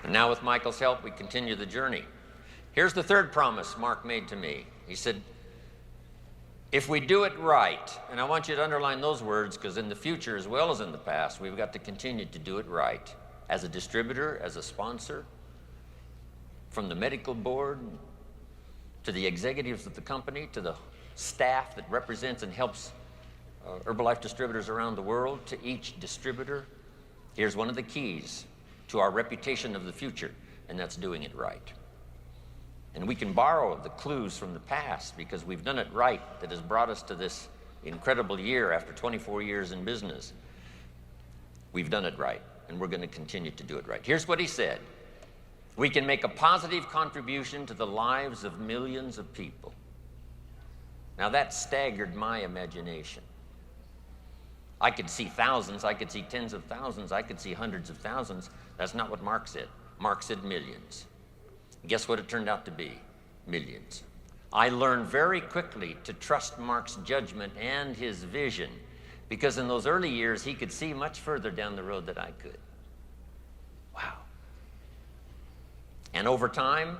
And now with Michael's help, we continue the journey. Here's the third promise Mark made to me. He said, if we do it right, and I want you to underline those words because in the future as well as in the past, we've got to continue to do it right. As a distributor, as a sponsor, from the medical board, to the executives of the company, to the staff that represents and helps Herbalife distributors around the world, to each distributor, here's one of the keys to our reputation of the future, and that's doing it right. And we can borrow the clues from the past because we've done it right that has brought us to this incredible year after 24 years in business. We've done it right, and we're going to continue to do it right. Here's what he said. We can make a positive contribution to the lives of millions of people. Now that staggered my imagination. I could see thousands, I could see tens of thousands, I could see hundreds of thousands. That's not what Mark said. Mark said millions. Guess what it turned out to be? Millions. I learned very quickly to trust Mark's judgment and his vision because in those early years, he could see much further down the road than I could. Wow. And over time,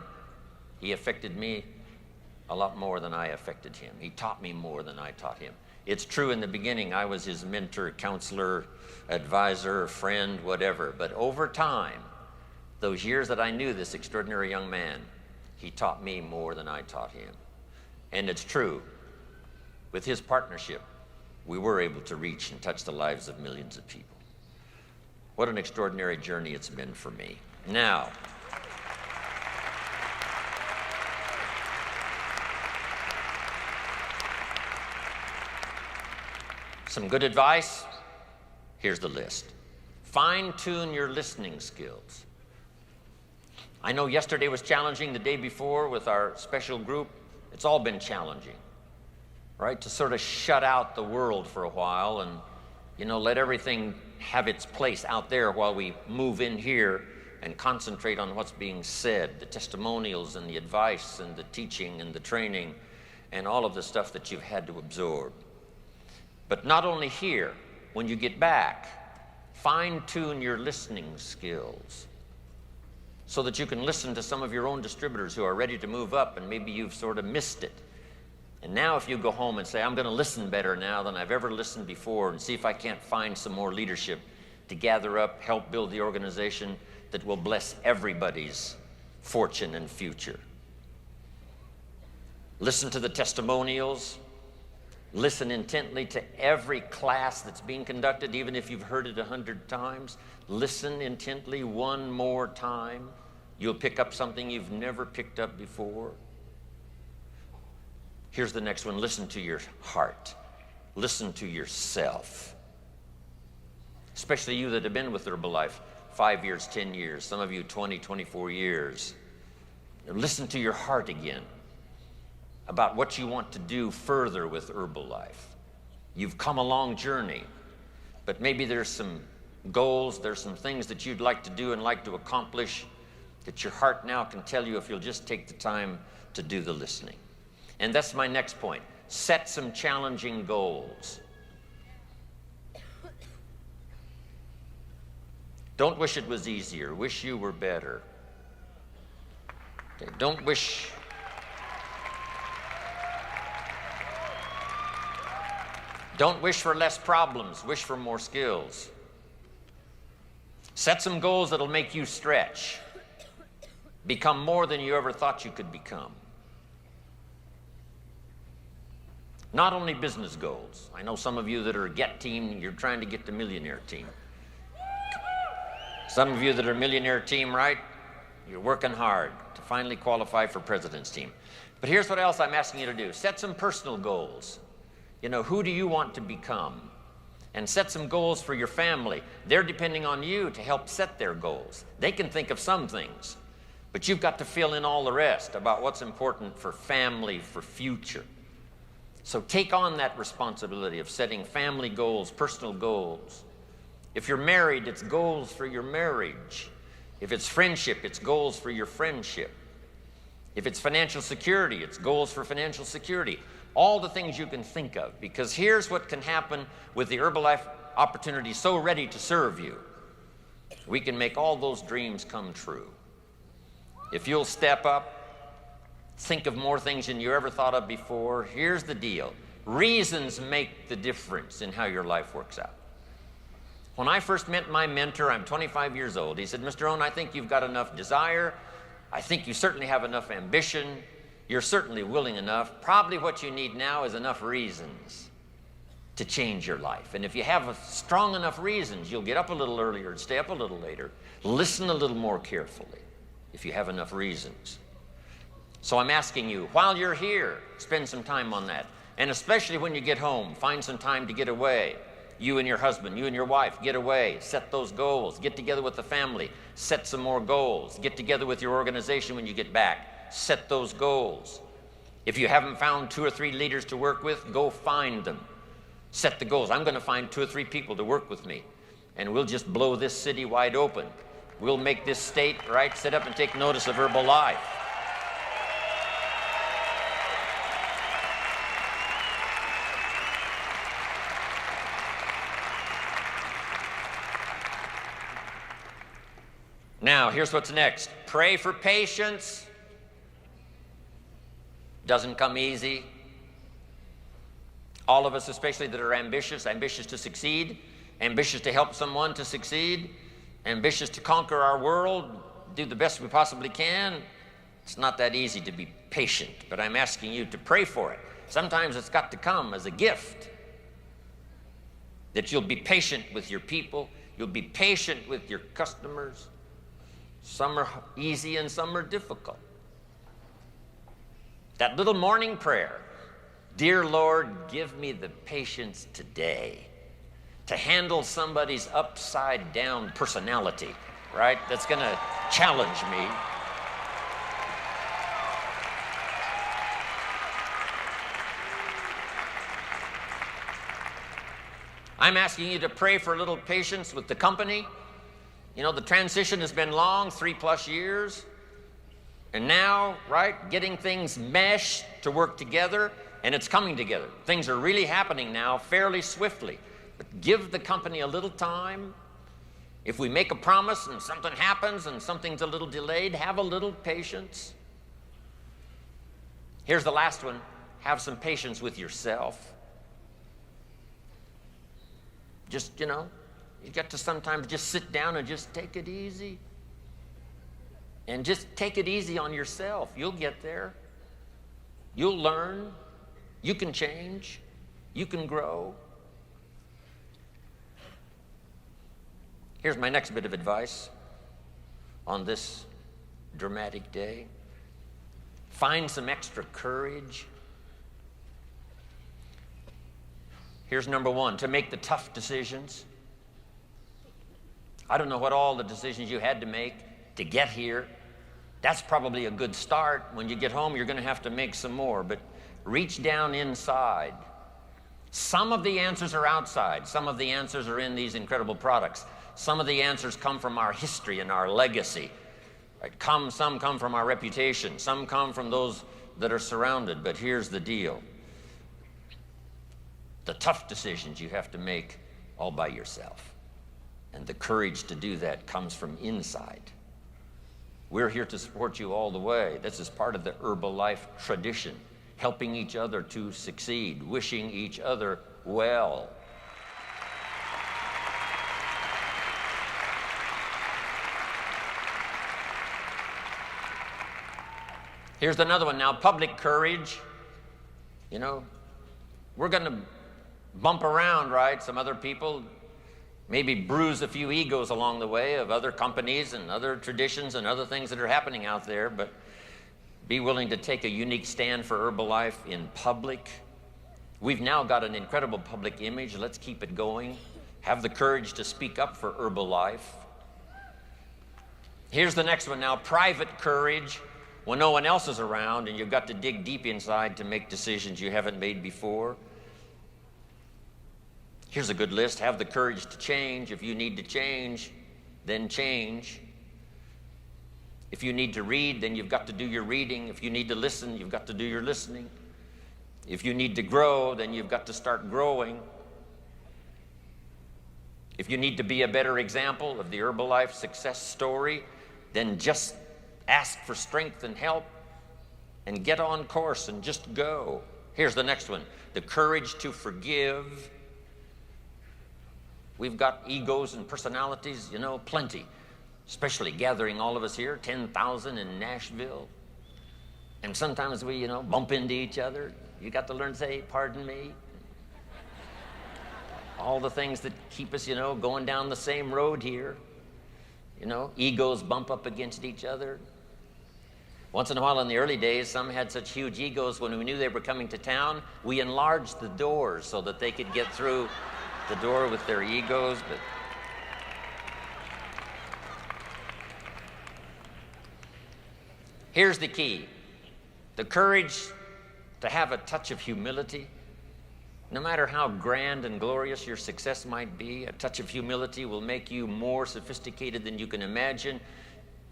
he affected me a lot more than I affected him. He taught me more than I taught him. It's true in the beginning, I was his mentor, counselor, advisor, friend, whatever. But over time, those years that I knew this extraordinary young man, he taught me more than I taught him. And it's true, with his partnership, we were able to reach and touch the lives of millions of people. What an extraordinary journey it's been for me. Now, some good advice, here's the list. Fine-tune your listening skills. I know yesterday was challenging, the day before with our special group. It's all been challenging, right? To sort of shut out the world for a while and, you know, let everything have its place out there while we move in here and concentrate on what's being said, the testimonials and the advice and the teaching and the training and all of the stuff that you've had to absorb. But not only here, when you get back, fine-tune your listening skills so that you can listen to some of your own distributors who are ready to move up and maybe you've sort of missed it. And now if you go home and say, I'm going to listen better now than I've ever listened before and see if I can't find some more leadership to gather up, help build the organization that will bless everybody's fortune and future. Listen to the testimonials. Listen intently to every class that's being conducted, even if you've heard it 100 times. Listen intently one more time. You'll pick up something you've never picked up before. Here's the next one. Listen to your heart. Listen to yourself. Especially you that have been with Herbalife 5 years, 10 years, some of you 20, 24 years. Listen to your heart again about what you want to do further with Herbalife. You've come a long journey, but maybe there's some goals, there's some things that you'd like to do and like to accomplish that your heart now can tell you if you'll just take the time to do the listening. And that's my next point. Set some challenging goals. Don't wish it was easier. Wish you were better. Okay, don't wish for less problems. Wish for more skills. Set some goals that'll make you stretch. Become more than you ever thought you could become. Not only business goals. I know some of you that are a get team, you're trying to get the millionaire team. Some of you that are a millionaire team, right? You're working hard to finally qualify for president's team. But here's what else I'm asking you to do. Set some personal goals. You know, who do you want to become? And set some goals for your family. They're depending on you to help set their goals. They can think of some things, but you've got to fill in all the rest about what's important for family, for future. So take on that responsibility of setting family goals, personal goals. If you're married, it's goals for your marriage. If it's friendship, it's goals for your friendship. If it's financial security, it's goals for financial security. All the things you can think of, because here's what can happen with the Herbalife opportunity so ready to serve you. we can make all those dreams come true. If you'll step up, think of more things than you ever thought of before. Here's the deal. Reasons make the difference in how your life works out. When I first met my mentor, I'm 25 years old. He said, Mr. Rohn, I think you've got enough desire. I think you certainly have enough ambition. You're certainly willing enough. Probably what you need now is enough reasons to change your life. And if you have strong enough reasons, you'll get up a little earlier and stay up a little later. Listen a little more carefully if you have enough reasons. So I'm asking you, while you're here, spend some time on that. And especially when you get home, find some time to get away. You and your husband, you and your wife, get away, set those goals, get together with the family, set some more goals, get together with your organization when you get back, set those goals. If you haven't found 2 or 3 leaders to work with, go find them. Set the goals. I'm going to find 2 or 3 people to work with me, and we'll just blow this city wide open. We'll make this state, right, sit up and take notice of Herbalife. Now, here's what's next. Pray for patience. Doesn't come easy. All of us, especially that are ambitious to succeed, ambitious to help someone to succeed, ambitious to conquer our world, do the best we possibly can. It's not that easy to be patient, but I'm asking you to pray for it. Sometimes it's got to come as a gift. That you'll be patient with your people, you'll be patient with your customers. Some are easy and some are difficult. That little morning prayer, dear Lord, give me the patience today to handle somebody's upside down personality, right? That's going to challenge me. I'm asking you to pray for a little patience with the company. You know, the transition has been long, 3+ years. And now, right, getting things meshed to work together, and it's coming together. Things are really happening now fairly swiftly. But give the company a little time. If we make a promise and something happens and something's a little delayed, have a little patience. Here's the last one. Have some patience with yourself. Just, you know, you got to sometimes just sit down and just take it easy. And just take it easy on yourself. You'll get there. You'll learn. You can change. You can grow. Here's my next bit of advice on this dramatic day. Find some extra courage. Here's number 1, to make the tough decisions. I don't know what all the decisions you had to make to get here. That's probably a good start. When you get home, you're going to have to make some more, but reach down inside. Some of the answers are outside. Some of the answers are in these incredible products. Some of the answers come from our history and our legacy. Right? Some come from our reputation. Some come from those that are surrounded. But here's the deal. The tough decisions you have to make all by yourself. And the courage to do that comes from inside. We're here to support you all the way. This is part of the Herbalife tradition. Helping each other to succeed. Wishing each other well. Here's another one now, public courage. You know, we're going to bump around, right? Some other people, maybe bruise a few egos along the way of other companies and other traditions and other things that are happening out there, but be willing to take a unique stand for Herbalife in public. We've now got an incredible public image. Let's keep it going. Have the courage to speak up for Herbalife. Here's the next one now, private courage. When no one else is around and you've got to dig deep inside to make decisions you haven't made before. Here's a good list. Have the courage to change. If you need to change, then change. If you need to read, then you've got to do your reading. If you need to listen, you've got to do your listening. If you need to grow, then you've got to start growing. If you need to be a better example of the Herbalife success story, then just ask for strength and help and get on course and just go. Here's the next one, the courage to forgive. We've got egos and personalities, you know, plenty, especially gathering all of us here, 10,000 in Nashville. And sometimes we, you know, bump into each other. You got to learn to say, pardon me. All the things that keep us, you know, going down the same road here. You know, egos bump up against each other. Once in a while in the early days, some had such huge egos when we knew they were coming to town, we enlarged the doors so that they could get through the door with their egos. But here's the key, the courage to have a touch of humility. No matter how grand and glorious your success might be, a touch of humility will make you more sophisticated than you can imagine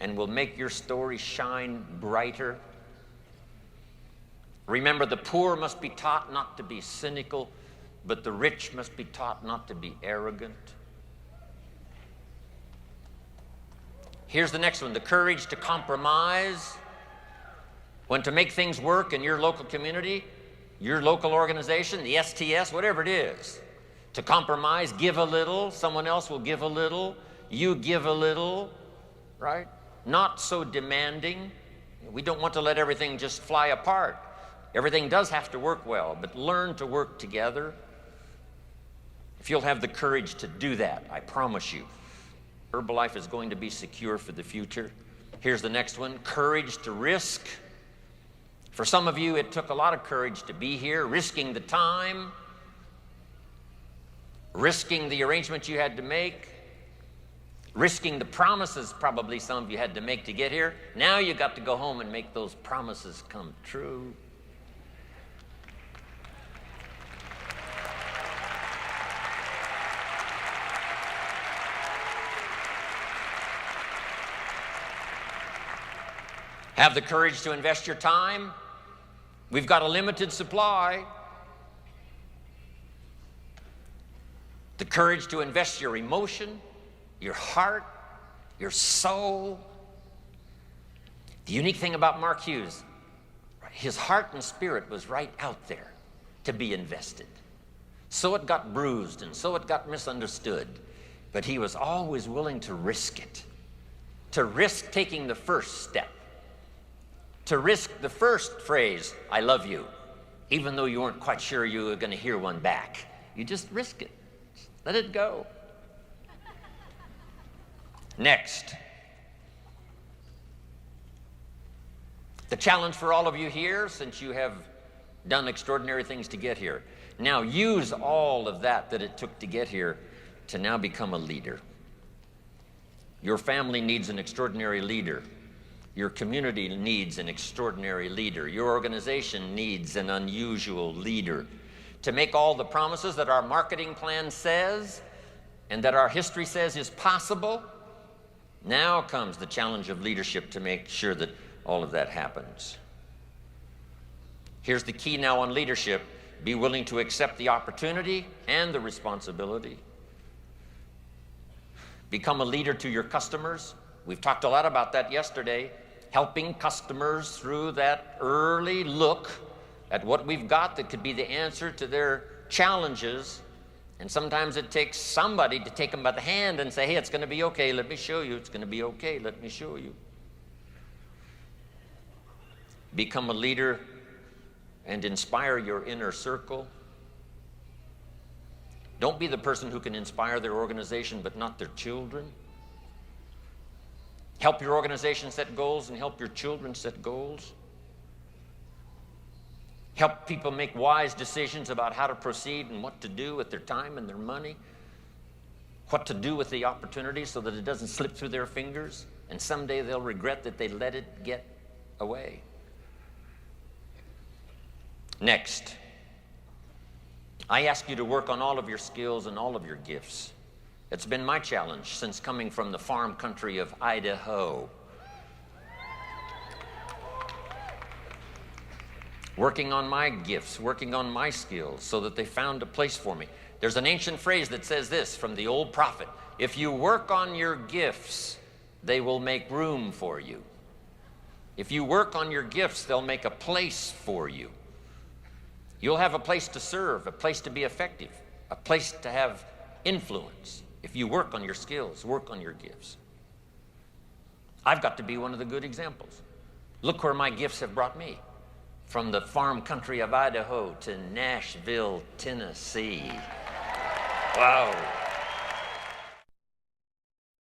and will make your story shine brighter. Remember, the poor must be taught not to be cynical, but the rich must be taught not to be arrogant. Here's the next one, the courage to compromise. When to make things work in your local community, your local organization, the STS, whatever it is, to compromise, give a little, someone else will give a little, you give a little, right? Not so demanding. We don't want to let everything just fly apart. Everything does have to work well, but learn to work together. If you'll have the courage to do that, I promise you, Herbalife is going to be secure for the future. Here's the next one, courage to risk. For some of you, it took a lot of courage to be here, risking the time, risking the arrangements you had to make, risking the promises probably some of you had to make to get here. Now you got to go home and make those promises come true. Have the courage to invest your time. We've got a limited supply. The courage to invest your emotion, your heart, your soul. The unique thing about Mark Hughes, his heart and spirit was right out there to be invested. So it got bruised and so it got misunderstood, but he was always willing to risk it, to risk taking the first step, to risk the first phrase, I love you, even though you weren't quite sure you were going to hear one back. You just risk it. Let it go. Next, the challenge for all of you here, since you have done extraordinary things to get here, now use all of that it took to get here to now become a leader. Your family needs an extraordinary leader. Your community needs an extraordinary leader. Your organization needs an unusual leader. To make all the promises that our marketing plan says and that our history says is possible, now comes the challenge of leadership to make sure that all of that happens. Here's the key now on leadership. Be willing to accept the opportunity and the responsibility. Become a leader to your customers. We've talked a lot about that yesterday. Helping customers through that early look at what we've got that could be the answer to their challenges. And sometimes it takes somebody to take them by the hand and say, hey, it's going to be okay. Let me show you. It's going to be okay. Let me show you. Become a leader and inspire your inner circle. Don't be the person who can inspire their organization but not their children. Help your organization set goals and help your children set goals. Help people make wise decisions about how to proceed and what to do with their time and their money. What to do with the opportunity so that it doesn't slip through their fingers and someday they'll regret that they let it get away. Next, I ask you to work on all of your skills and all of your gifts. It's been my challenge since coming from the farm country of Idaho. Working on my gifts, working on my skills so that they found a place for me. There's an ancient phrase that says this from the old prophet: if you work on your gifts, they will make room for you. If you work on your gifts, they'll make a place for you. You'll have a place to serve, a place to be effective, a place to have influence. If you work on your skills, work on your gifts. I've got to be one of the good examples. Look where my gifts have brought me. From the farm country of Idaho to Nashville, Tennessee. Wow.